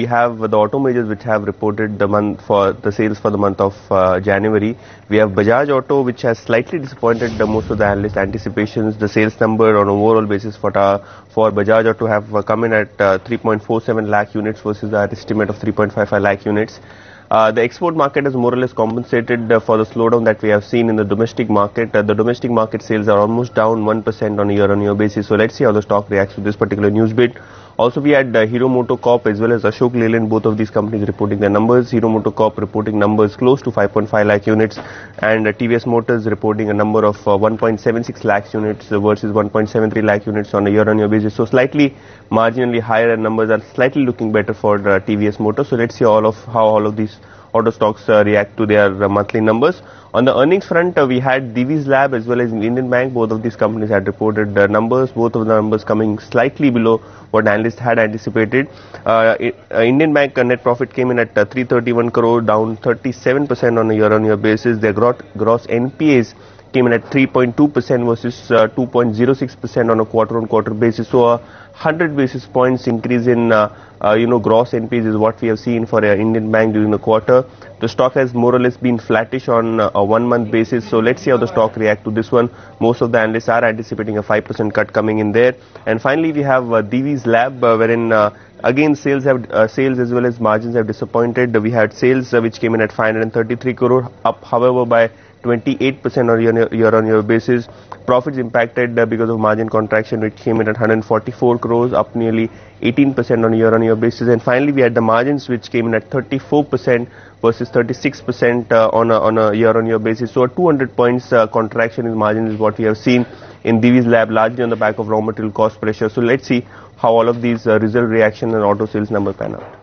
have the auto majors which have reported the sales for the month of January. We have Bajaj Auto, which has slightly disappointed most of the analyst anticipations. The sales number on an overall basis for Bajaj Auto have come in at 3.47 lakh units versus our estimate of 3.55 lakh units. The export market has more or less compensated for the slowdown that we have seen in the domestic market. The domestic market sales are almost down 1% on a year-on-year basis. So let's see how the stock reacts to this particular news bit. Also, we had Hero MotoCorp as well as Ashok Leyland, both of these companies reporting their numbers. Hero MotoCorp reporting numbers close to 5.5 lakh units, and TVS Motors reporting a number of 1.76 lakh units versus 1.73 lakh units on a year-on-year basis. So slightly marginally higher, and numbers are slightly looking better for TVS Motors. So let's see how all of these auto stocks react to their monthly numbers. On the earnings front, we had Divi's Lab as well as Indian Bank. Both of these companies had reported numbers. Both of the numbers coming slightly below what analysts had anticipated. Indian Bank net profit came in at 331 crore, down 37% on a year-on-year basis. Their gross NPAs came in at 3.2% versus 2.06% on a quarter-on-quarter basis. So a 100 basis points increase in gross NPAs is what we have seen for Indian Bank during the quarter. The stock has more or less been flattish on a 1 month basis. So let's see how the stock react to this one. Most of the analysts are anticipating a 5% cut coming in there. And finally, we have Divi's Lab, wherein again sales as well as margins have disappointed. We had sales which came in at 533 crore, up however by 28% on year-on-year basis. Profits impacted because of margin contraction, which came in at 144 crores, up nearly 18% on a year-on-year basis. And finally, we had the margins which came in at 34% versus 36% on a year-on-year basis. So a 200 points contraction in margin is what we have seen in Divi's Lab, largely on the back of raw material cost pressure. So let's see how all of these result reaction and auto sales number pan out.